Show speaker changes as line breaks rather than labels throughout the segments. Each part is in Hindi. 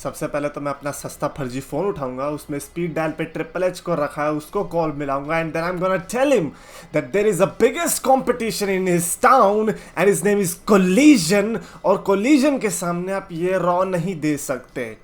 सबसे पहले तो मैं अपना सस्ता फर्जी फोन उठाऊंगा, उसमें स्पीड डायल पे ट्रिपल एच को रखा है, उसको कॉल मिलाऊंगा and then I am gonna tell him that there is a biggest competition in his town and his name is collision. और कोलिजन के सामने आप ये रॉ नहीं दे सकते।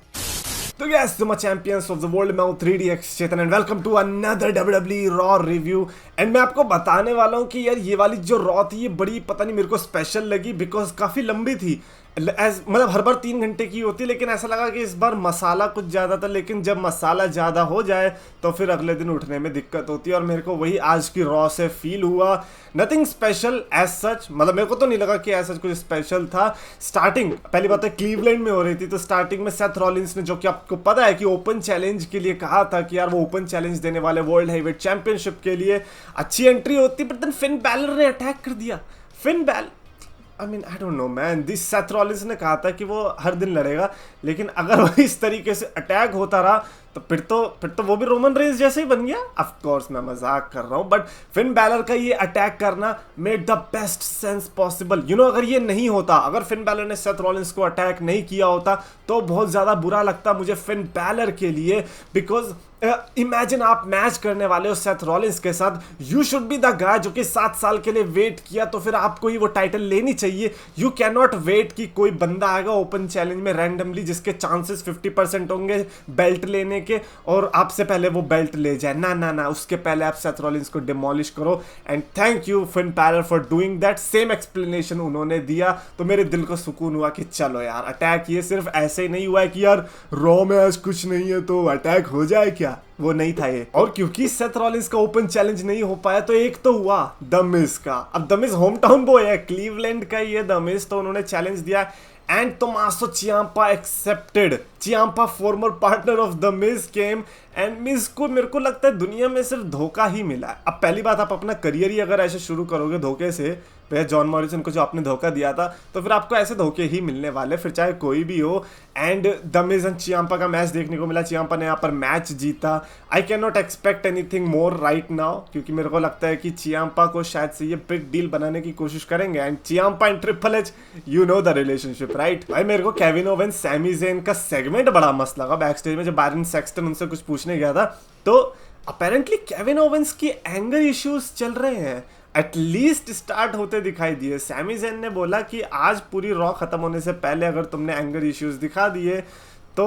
तो guys, तुम चैंपियंस ऑफ द वर्ल्ड, मैं हूं 3DX Chetan and welcome to another WWE raw review. And मैं आपको बताने वाला हूं कि यार ये वाली जो रॉ थी ये बड़ी पता नहीं मेरे को स्पेशल लगी बिकॉज काफी लंबी थी। मतलब हर बार 3 घंटे की होती, लेकिन ऐसा लगा कि इस बार मसाला कुछ ज़्यादा था। लेकिन जब मसाला ज़्यादा हो जाए तो फिर अगले दिन उठने में दिक्कत होती है, और मेरे को वही आज की रॉ से फील हुआ। नथिंग स्पेशल एज सच, मतलब मेरे को तो नहीं लगा कि ऐसा कुछ स्पेशल था। स्टार्टिंग पहली बात है क्लीवलैंड में हो रही थी, तो स्टार्टिंग में सेथ रॉलिंस ने, जो कि आपको पता है कि ओपन चैलेंज के लिए कहा था कि यार वो ओपन चैलेंज देने वाले वर्ल्ड हेवीवेट चैंपियनशिप के लिए, अच्छी एंट्री होती, बट देन फिन बैलर ने अटैक कर दिया। Finn Balor, I mean I don't no man, this Seth Rollins ने कहा था कि वो हर दिन लड़ेगा, लेकिन अगर वो इस तरीके से अटैक होता रहा तो फिर तो वो भी रोमन रेंस जैसे ही बन गया। ऑफ कोर्स मैं मजाक कर रहा हूँ, बट फिन बैलर का ये अटैक करना made the best sense possible. You know, अगर ये नहीं होता, अगर फिन बैलर ने सेथ रॉलिंस को अटैक नहीं किया होता तो बहुत ज़्यादा बुरा लगता मुझे फिन बैलर के लिए। बिकॉज इमेजिन आप मैच करने वाले हो सेथ रॉलिंस के साथ, you should be the guy जो कि 7 साल के लिए वेट किया, तो फिर आपको ही वो टाइटल लेनी चाहिए। यू कैन नॉट वेट कि कोई बंदा आएगा ओपन चैलेंज में रैंडमली जिसके चांसेस 50% होंगे बेल्ट लेने के, और आपसे पहले वो बेल्ट ले जाए। ना ना ना, उसके पहले आप सेथ रॉलिंस को डिमोलिश करो। And thank you Finn Balor for doing that. Same explanation उन्होंने दिया तो मेरे दिल को सुकून हुआ कि चलो यार, अटैक ये सिर्फ ऐसे ही नहीं हुआ है कि यार रॉ में आज कुछ नहीं है तो अटैक हो जाए क्या, वो नहीं था ये। और क्योंकि सेथ रॉलिंस का ओपन चैलेंज नहीं हो पाया तो एक तो हुआ द मिज का। अब the Miz home town boy है, क्लीवलैंड का ये द मिज, तो उन्होंने चैलेंज दिया and Tommaso Ciampa accepted. Ciampa former partner of the Miz came and Miz को मेरे को लगता है दुनिया में सिर्फ धोखा ही मिला है। अब पहली बात, आप अपना करियर ही अगर ऐसे शुरू करोगे धोखे से, भैया जॉन मॉरिसन को जो आपने धोखा दिया था, तो फिर आपको ऐसे धोखे ही मिलने वाले, फिर चाहे कोई भी हो। एंड द मिज एंड चियाम्पा का मैच देखने को मिला, चियाम्पा ने यहाँ पर मैच जीता। I can not expect anything more right now, क्योंकि मेरे को लगता है कि चियाम्पा को शायद से ये बिग डील बनाने की कोशिश करेंगे। And Ciampa and triple H, you know the relationship right. भाई मेरे को केविन ओवेंस सैमी ज़ेन का सेगमेंट बड़ा मस्त लगा बैक स्टेज में, जब बायरन सेक्सटन उनसे कुछ पूछने गया था, तो अपेरेंटली केविन ओवेंस की एंगर इश्यूज चल रहे हैं, एटलीस्ट स्टार्ट होते दिखाई दिए। सैमी ज़ेन ने बोला कि आज पूरी रॉ खत्म होने से पहले अगर तुमने एंगर इश्यूज दिखा दिए तो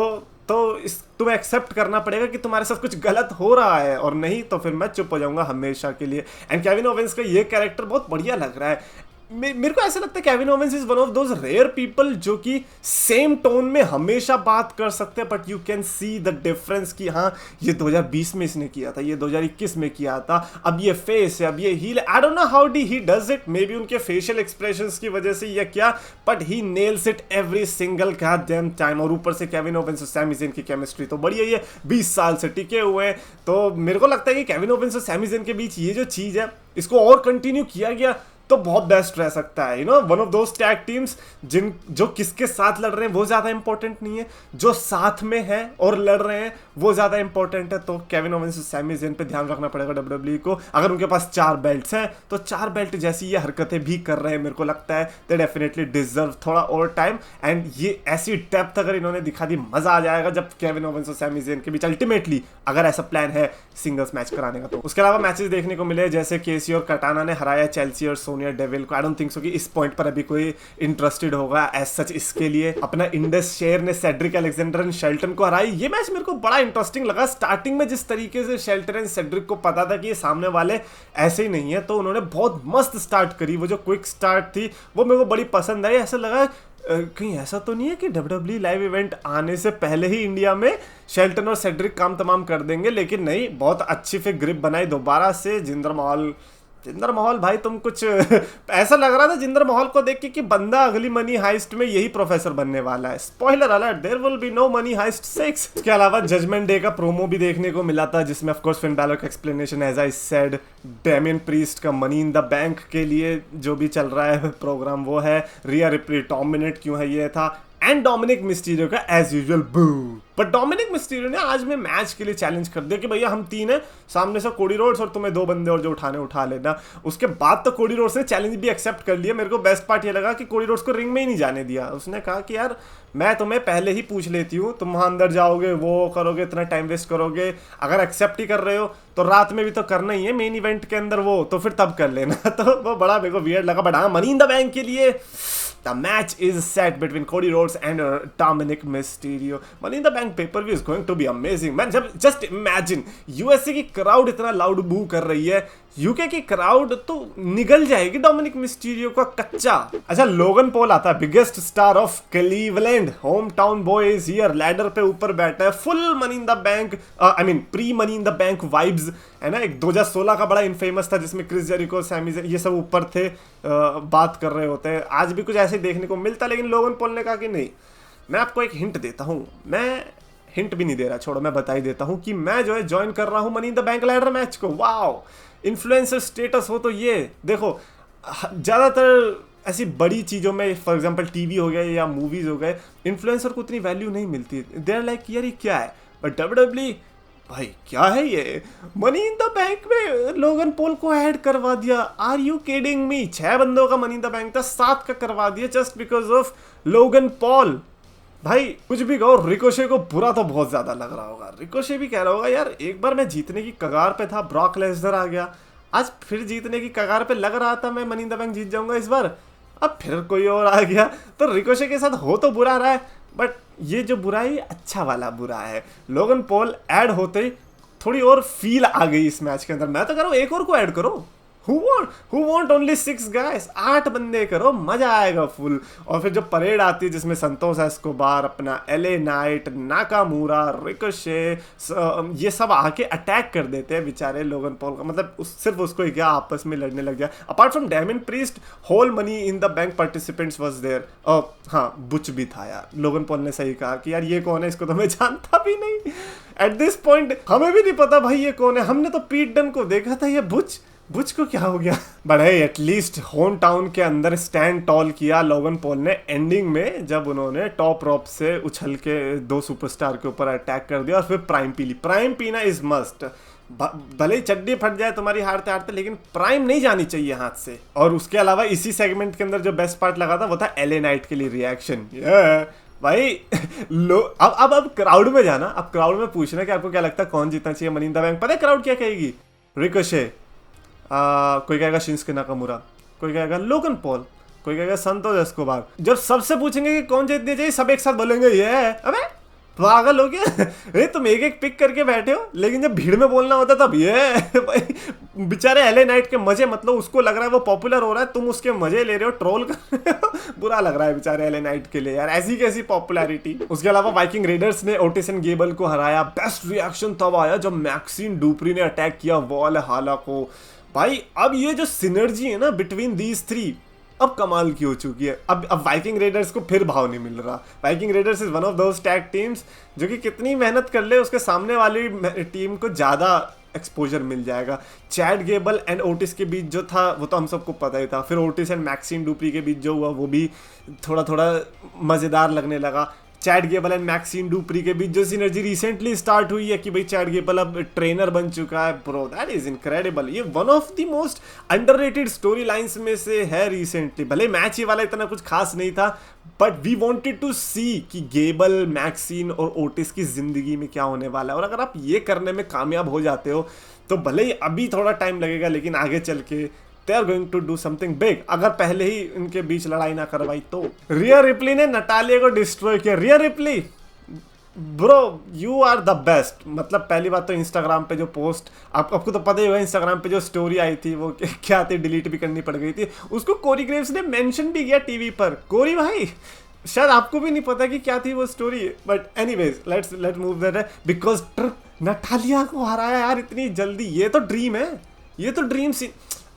तुम्हें एक्सेप्ट करना पड़ेगा कि तुम्हारे साथ कुछ गलत हो रहा है, और नहीं तो फिर मैं चुप हो जाऊंगा हमेशा के लिए। एंड केविन ओवेंस का ये कैरेक्टर बहुत बढ़िया लग रहा है। मेरे को ऐसा लगता है Kevin Owens is one of those rare people जो कि सेम टोन में हमेशा बात कर सकते हैं, but you can see the difference कि हाँ ये 2020 में इसने किया था, ये 2021 में किया था, अब ये फेस है, अब ये heal. I don't know how he does it, may be उनके फेशियल एक्सप्रेशंस की वजह से या क्या, but he nails it every single goddamn time. और ऊपर से केविन ओवेंस और सैमी ज़ेन की केमिस्ट्री तो बढ़िया, ये 20 साल से टिके हुए हैं। तो मेरे को लगता है कि केविन ओवेंस और सैमी ज़ेन के बीच ये जो चीज़ है, इसको और कंटिन्यू किया गया तो बहुत बेस्ट रह सकता है। You know, one of those tag teams जो किसके साथ लड़ रहे हैं वो ज़्यादा इंपॉर्टेंट नहीं है, जो साथ में है और लड़ रहे हैं वो ज़्यादा इंपॉर्टेंट है। तो केविन ओवेंस और सैमी ज़ेन पे ध्यान रखना पड़ेगा WWE को। अगर उनके पास 4 बेल्ट्स हैं तो 4 बेल्ट जैसी ये हरकतें भी कर रहे हैं, मेरे को लगता है दे डेफिनेटली डिजर्व थोड़ा और टाइम। एंड ये ऐसी डेप्थ अगर इन्होंने दिखा दी, मज़ा आ जाएगा जब केविन ओवेंस और सैमी ज़ेन के बीच अल्टीमेटली अगर ऐसा प्लान है सिंगल्स मैच कराने का। तो उसके अलावा मैचेस देखने को मिले, जैसे केसी और कटाना ने हराया चेल्सी और सोनिया डेविल को। आई डोंट थिंक सो कि इस पॉइंट पर अभी कोई इंटरेस्टेड होगा एज सच इसके लिए। अपना इंडस शेयर ने सेड्रिक अलेक्जेंडर एंड शेल्टन को हराई। ये मैच मेरे को बड़ा इंटरेस्टिंग लगा। स्टार्टिंग में जिस तरीके से शेल्टन एंड सेड्रिक को पता था कि ये सामने वाले ऐसे ही नहीं है, तो उन्होंने बहुत मस्त स्टार्ट करी। वो जो क्विक स्टार्ट थी वो मेरे को बड़ी पसंद आई। ऐसा लगा कहीं ऐसा तो नहीं है कि WWE लाइव इवेंट आने से पहले ही इंडिया में शेल्टन और सेड्रिक काम तमाम कर देंगे, लेकिन नहीं, बहुत अच्छी फिर ग्रिप बनाई दोबारा से। जिंदर महल भाई तुम कुछ ऐसा लग रहा था जिंदर महल को देख के कि बंदा अगली मनी हाइस्ट में यही प्रोफेसर बनने वाला है। Spoiler alert, there will be no Money Heist 6। इसके अलावा जजमेंट डे का प्रोमो भी देखने को मिला था, जिसमें ऑफ कोर्स फिन बैलर का explanation, as I said, Damian Priest का मनी इन द बैंक के लिए जो भी चल रहा है प्रोग्राम वो है, रिया रिप्ली डोमिनेट क्यों है ये था, एंड डोमिनिक मिस्टीरियो का एज यूजुअल बू बट डोमिनिक मिस्टीरियो ने आज में मैच के लिए चैलेंज कर दिया कि भैया हम 3 हैं, सामने से कोडी रोड्स और तुम्हें 2 बंदे और जो उठाने उठा लेना। उसके बाद तो कोडी रोड्स ने चैलेंज भी एक्सेप्ट कर लिया। मेरे को बेस्ट पार्ट ये लगा कि कोडी रोड्स को रिंग में ही नहीं जाने दिया। उसने कहा कि यार मैं तुम्हें पहले ही पूछ लेती हूँ, तुम वहाँ अंदर जाओगे, वो करोगे, इतना टाइम वेस्ट करोगे, अगर एक्सेप्ट ही कर रहे हो तो रात में भी तो करना ही है मेन इवेंट के अंदर, वो तो फिर तब कर लेना। तो वो बड़ा मेरे को वियर्ड लगा। बट हाँ, मनी इन द बैंक के लिए the match is set between Cody Rhodes and Dominic Mysterio. Money in the Bank pay-per-view is going to be amazing, man. जब just imagine USA की क्राउड इतना लाउड बू कर रही है, यूके की क्राउड तो निगल जाएगी डोमिनिक मिस्टीरियो का कच्चा। अच्छा, लोगन पॉल आता है, biggest star of Cleveland, home town boy is here, ladder पे ऊपर बैठा है, full money in the bank, I mean pre money in the bank vibes है ना। एक 2016 का बड़ा इनफेमस था जिसमें क्रिस जेरिको, सैमी ज़ेन ये सब ऊपर थे, बात कर रहे होते हैं। आज भी कुछ ऐसे देखने को मिलता, लेकिन लोगन पॉल ने कहा कि नहीं, मैं आपको एक हिंट देता हूँ, मैं हिंट भी नहीं दे रहा, छोड़ो, मैं बता ही देता हूँ कि मैं जो है ज्वाइन कर रहा हूँ money in the bank ladder match को। वाओ, इन्फ्लुएंसर स्टेटस हो तो ये देखो, ज़्यादातर ऐसी बड़ी चीज़ों में, फॉर एग्जांपल टीवी हो गया या मूवीज़ हो गए, इन्फ्लुएंसर को उतनी वैल्यू नहीं मिलती। दे आर लाइक यार ये क्या है, बट डब्ल्यूडब्ल्यू भाई क्या है ये, मनी इन द बैंक में लोगन पॉल को ऐड करवा दिया। Are you kidding me? 6 बंदों का मनी इन द बैंक था, 7 का करवा दिया just because of Logan Paul. भाई कुछ भी कहो, रिकोशे को बुरा तो बहुत ज्यादा लग रहा होगा। रिकोशे भी कह रहा होगा यार एक बार मैं जीतने की कगार पे था, ब्रॉक लेसनर आ गया, आज फिर जीतने की कगार पे लग रहा था मैं मनी इन द बैंक जीत जाऊंगा इस बार, अब फिर कोई और आ गया। तो रिकोशे के साथ हो तो बुरा रहा है, बट ये जो बुरा है ये अच्छा वाला बुरा है। लोगन पॉल ऐड होते ही थोड़ी और फील आ गई इस मैच के अंदर। मैं तो कह रहा हूँ एक और को ऐड करो, who want only 6 guys, 8 बंदे करो, मजा आएगा फुल। और फिर जब परेड आती है जिसमें संतोष एस्कोबार, अपना एले नाइट, नाकामूरा, रिकोशे, ये सब आके अटैक कर देते हैं बेचारे लोगन पॉल का। मतलब सिर्फ उसको ही क्या, आपस में लड़ने लग गया। Apart from Damian Priest, whole Money in the Bank participants was there. हाँ, बुच भी था यार। लोगन पॉल ने सही कहा कि यार ये कौन है, इसको तो मैं जानता भी नहीं। एट दिस पॉइंट हमें भी नहीं पता भाई ये कौन है। हमने तो पीट डन को देखा था, ये बुच को क्या हो गया। बट है एटलीस्ट होम टाउन के अंदर स्टैंड टॉल किया लोगन पॉल ने एंडिंग में, जब उन्होंने टॉप रॉप से उछल के 2 सुपरस्टार के ऊपर अटैक कर दिया और फिर प्राइम पी ली। प्राइम पीना इज मस्ट, भले ही चड्डी फट जाए तुम्हारी हारते हारते, लेकिन प्राइम नहीं जानी चाहिए हाथ से। और उसके अलावा इसी सेगमेंट के अंदर जो बेस्ट पार्ट लगा था वो था एले नाइट के लिए रिएक्शन। भाई अब क्राउड में जाना, अब क्राउड में पूछना कि आपको क्या लगता है कौन जीतना चाहिए मनी इन द बैंक। पता है क्राउड क्या कहेगी? रिकोशे, कोई कहेगा शिंस्के नाकामुरा, कोई कहेगा लोगन पॉल, कोई कहेगा संतोष एस्कोबार। जब सबसे पूछेंगे कि कौन जीतनी चाहिए, सब एक साथ बोलेंगे ये। अबे पागल हो गया? अरे तुम एक एक पिक करके बैठे हो, लेकिन जब भीड़ में बोलना होता तब ये भाई बेचारे एले नाइट के मजे, मतलब उसको लग रहा है वो पॉपुलर हो रहा है, तुम उसके मजे ले रहे हो, ट्रोल कर रहे हो। बुरा लग रहा है बेचारे एले नाइट के लिए यार, ऐसी कैसी पॉपुलैरिटी। उसके अलावा वाइकिंग रेडर्स ने ओटिस एंड गेबल को हराया। बेस्ट रिएक्शन तब आया जब मैक्सिन डुप्री ने अटैक किया वॉल हाला को। भाई अब ये जो सिनर्जी है ना बिटवीन दीज 3, अब कमाल की हो चुकी है। अब वाइकिंग रेडर्स को फिर भाव नहीं मिल रहा। Viking readers is one of those tag teams जो कि कितनी मेहनत कर ले उसके सामने वाली टीम को ज़्यादा एक्सपोजर मिल जाएगा। चैड गेबल एंड ओटिस के बीच जो था वो तो हम सबको पता ही था। फिर ओटिस एंड मैक्सिम डुप्री के बीच जो हुआ वो भी थोड़ा थोड़ा मज़ेदार लगने लगा। Chad Gable and Maxim Dupri के बीच जो सिनर्जी रिसेंटली स्टार्ट हुई है कि भाई चैड गेबल अब ट्रेनर बन चुका है, ब्रो दैट इज इनक्रेडिबल। ये one of the most underrated story lines में से है रिसेंटली। भले मैच ये वाला इतना कुछ खास नहीं था, बट वी वांटेड टू सी कि गेबल, मैक्सिन और ओटिस की जिंदगी में क्या होने वाला है। और अगर आप ये करने में कामयाब हो जाते हो तो भले ही अभी थोड़ा टाइम लगेगा, लेकिन आगे चल के they are going to do something big। अगर पहले ही इनके बीच लड़ाई ना करवाई तो। रिया रिप्ली ने नटालिया को डिस्ट्रॉय किया। Rhea Ripley bro you are the best. मतलब पहली बात तो इंस्टाग्राम पे जो पोस्ट, आपको तो पता ही होगा, इंस्टाग्राम पे जो स्टोरी आई थी वो क्या थी, डिलीट भी करनी पड़ गई थी। उसको कोरी ग्रेव्स ने मेंशन भी किया टीवी पर। कोरी भाई शायद आपको भी नहीं पता कि क्या थी वो story, but anyways let's move that because Natalia को हराया यार इतनी जल्दी। ये तो ड्रीम है, ये तो ड्रीम।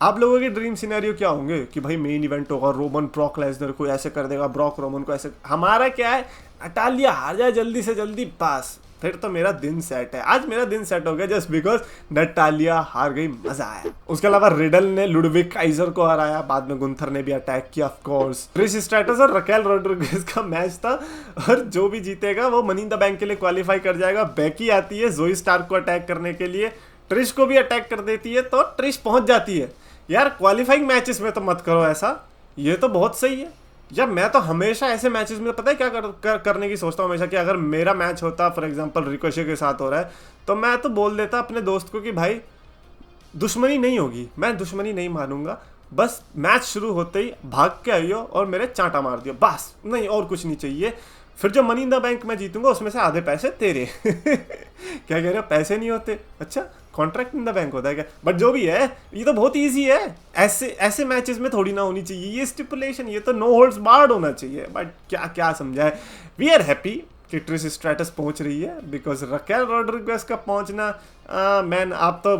आप लोगों के ड्रीम सिनेरियो क्या होंगे कि भाई मेन इवेंट होगा, रोमन ब्रॉक लेसनर को ऐसे कर देगा, ब्रॉक रोमन को ऐसे। हमारा क्या है, नटालिया हार जाए जल्दी से जल्दी, पास फिर तो मेरा दिन सेट है। आज मेरा दिन सेट हो गया जस्ट बिकॉज नटालिया हार गई, मजा आया। उसके अलावा रिडल ने लुडविक काइजर को हराया, बाद में गुंथर ने भी अटैक किया ऑफ कोर्स। ट्रिश स्ट्रैटस और रकेल रोड्रिगेज का मैच था और जो भी जीतेगा वो मनी इन द बैंक के लिए क्वालिफाई कर जाएगा। बेकी आती है जोई स्टार्क को अटैक करने के लिए, ट्रिश को भी अटैक कर देती है तो ट्रिश पहुंच जाती है। यार क्वालिफाइंग मैचेस में तो मत करो ऐसा, ये तो बहुत सही है। जब मैं तो हमेशा ऐसे मैचेस में पता है क्या करने की सोचता हूँ हमेशा, कि अगर मेरा मैच होता फॉर एग्जांपल रिकोशे के साथ हो रहा है तो मैं तो बोल देता अपने दोस्त को कि भाई दुश्मनी नहीं होगी, मैं दुश्मनी नहीं मानूंगा, बस मैच शुरू होते ही भाग के आइयो और मेरे चांटा मार दियो, बस नहीं और कुछ नहीं चाहिए। फिर जो मनी इन द बैंक मैं जीतूंगा उसमें से आधे पैसे तेरे क्या कह रहे हो, पैसे नहीं होते? अच्छा कॉन्ट्रैक्ट इन द बैंक होता है क्या? बट जो भी है ये तो बहुत इजी है। ऐसे मैचेस में थोड़ी ना होनी चाहिए ये स्टिपुलेशन, ये तो नो होल्ड्स बार्ड होना चाहिए। बट क्या क्या समझा है, वी आर हैप्पी कि ट्रिश स्ट्रैटस पहुंच रही है बिकॉज रकेल रोड्रिगेज का पहुंचना, मैन आप तो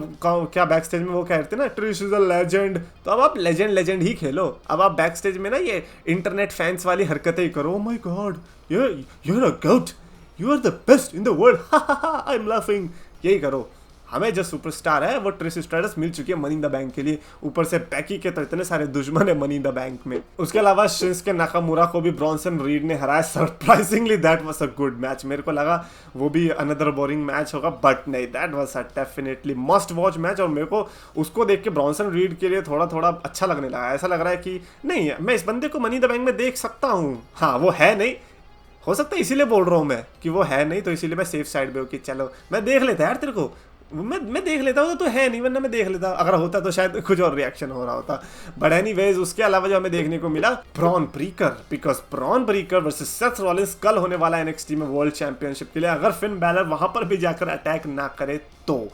क्या बैक स्टेज में वो कह रहे थे ना ट्रिश इज अ लेजेंड, तो अब आप लेजेंड ही खेलो। अब आप बैक स्टेज में ना ये इंटरनेट फैंस वाली हरकतें ही करो, oh my god you are a goat, you are the best in the world, I am laughing, यही करो। हमें जो सुपरस्टार है वो ट्रिश स्ट्रैटस मिल चुकी है मनी इन द बैंक के लिए, ऊपर से बैकी के तो इतने सारे दुश्मन है मनी इन द बैंक में। उसके अलावा शिंसुके नाकामुरा को भी ब्रॉन्सन रीड ने हराया, surprisingly that was a good match. मेरे को लगा वो भी अनदर बोरिंग मैच होगा, बट नहीं, that was a definitely must watch match. और मेरे को उसको देख के ब्रॉन्सन रीड के लिए थोड़ा थोड़ा अच्छा लगने लगा, ऐसा लग रहा है कि नहीं मैं इस बंदे को मनी इन द बैंक में देख सकता हूँ। हाँ वो है नहीं, हो सकता है इसीलिए बोल रहा हूँ मैं कि वो है नहीं, तो इसीलिए मैं सेफ साइड पे हूँ कि चलो मैं देख लेता यार तेरे को, मैं देख लेता हूँ तो है नहीं, वरना मैं देख लेता, अगर होता तो शायद कुछ और रिएक्शन हो रहा होता। बट एनीवेज उसके अलावा जो हमें देखने को मिला Bron Breakker, because Bron Breakker versus Seth Rollins कल होने वाला है NXT में वर्ल्ड चैंपियनशिप के लिए, अगर फिन बैलर वहां पर भी जाकर अटैक ना करे तो।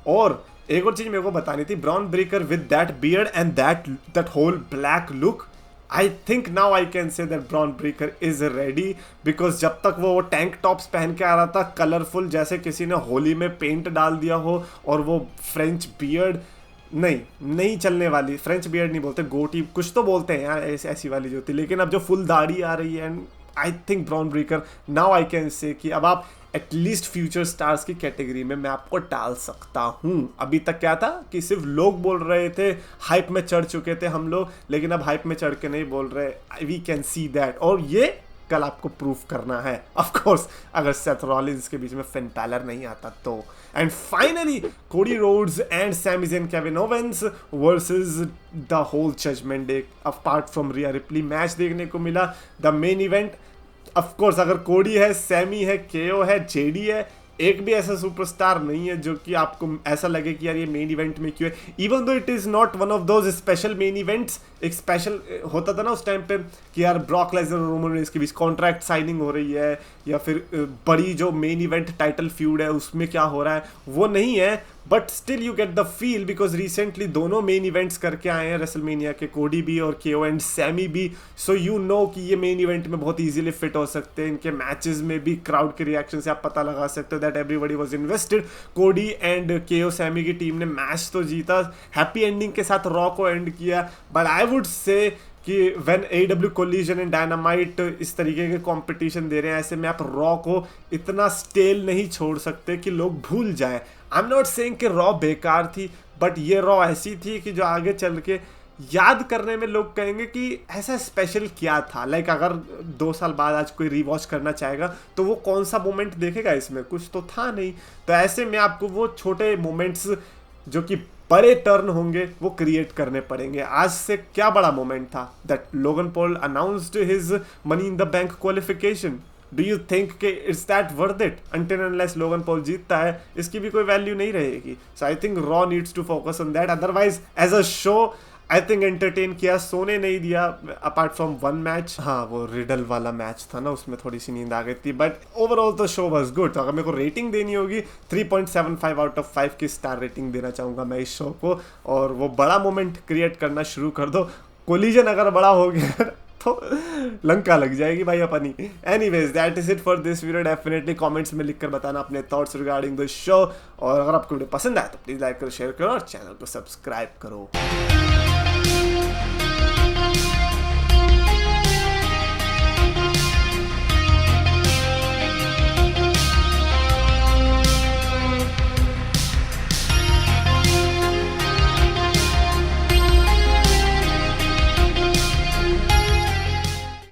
और एक और चीज मेरे को बतानी थी, Bron Breakker with that beard and that whole black look, I think now I can say that Braun Breaker is ready, because जब तक वो टैंक टॉप्स पहन के आ रहा था कलरफुल जैसे किसी ने होली में पेंट डाल दिया हो, और वो फ्रेंच बियर्ड नहीं चलने वाली, फ्रेंच बियर्ड नहीं बोलते, गोटी कुछ तो बोलते हैं यार ऐसी वाली जो थी, लेकिन अब जो फुल दाढ़ी आ रही है, and I think Bron Breakker now I can say कि अब आप एटलीस्ट फ्यूचर स्टार्स की कैटेगरी में मैं आपको डाल सकता हूँ। अभी तक क्या था कि सिर्फ लोग बोल रहे थे, हाइप में चढ़ चुके थे हम लोग, लेकिन अब हाइप में चढ़ के नहीं बोल रहे, वी कैन सी दैट, और ये कल आपको प्रूफ करना है ऑफ कोर्स, अगर सेथ रॉलिंस के बीच में फिन बैलर नहीं आता तो। And finally Cody Rhodes and Sammy Zayn Kevin Owens versus the whole Judgment Day apart from Rhea Ripley match देखने को मिला। The main event of course अगर कोडी है, सैमी है, केओ है, जेडी है, एक भी ऐसा सुपरस्टार नहीं है जो कि आपको ऐसा लगे कि यार ये मेन इवेंट में क्यों है, even though it is not one of those special main events. एक स्पेशल होता था ना उस टाइम पे कि यार ब्रॉक लेसनर और रोमन रेंस के बीच कॉन्ट्रैक्ट साइनिंग हो रही है, या फिर बड़ी जो मेन इवेंट टाइटल फ्यूड है उसमें क्या हो रहा है, वो नहीं है। But still you get the feel because recently दोनों मेन इवेंट्स करके आए हैं रेसलमेनिया के, कोडी भी और केओ एंड सैमी भी, सो यू नो कि ये मेन इवेंट में बहुत इजीली फिट हो सकते हैं। इनके मैचेस में भी क्राउड के रिएक्शन से आप पता लगा सकते हो दैट एवरीबॉडी वाज इन्वेस्टेड। कोडी एंड केओ सैमी की टीम ने मैच तो जीता, हैप्पी एंडिंग के साथ रॉ को एंड किया, बट आई वुड से कि when AEW collision and dynamite इस तरीके के कंपटीशन दे रहे हैं, ऐसे में आप रॉ को इतना स्टेल नहीं छोड़ सकते कि लोग भूल जाएं। आई एम नॉट सेइंग कि रॉ बेकार थी, बट ये रॉ ऐसी थी कि जो आगे चल के याद करने में लोग कहेंगे कि ऐसा स्पेशल क्या था। लाइक अगर 2 साल बाद आज कोई रिवॉच करना चाहेगा तो वो कौन सा मोमेंट देखेगा, इसमें कुछ तो था नहीं। तो ऐसे में आपको वो छोटे मोमेंट्स जो कि बड़े टर्न होंगे वो क्रिएट करने पड़ेंगे। आज से क्या बड़ा मोमेंट था that Logan Paul announced his money in the bank qualification. Do you think कि it's that worth it? Until unless Logan Paul जीतता है इसकी भी कोई वैल्यू नहीं रहेगी। So I think Raw needs to focus on that, otherwise as a show I think entertain किया, सोने नहीं दिया अपार्ट फ्रॉम वन मैच। हाँ वो रिडल वाला मैच था ना, उसमें थोड़ी सी नींद आ गई थी, बट ओवरऑल तो शो वाज गुड। तो अगर मेरे को रेटिंग देनी होगी 3.75 आउट ऑफ 5 की स्टार रेटिंग देना चाहूँगा मैं इस शो को। और वो बड़ा मोमेंट क्रिएट करना शुरू कर दो, कोलिजन अगर बड़ा हो गया तो लंका लग जाएगी भाई अपनी। Anyways that is it for this video. Definitely comments में लिखकर बताना अपने थॉट्स रिगार्डिंग द शो, और अगर आपको वीडियो पसंद आए तो प्लीज लाइक करो, शेयर करो और चैनल को सब्सक्राइब करो।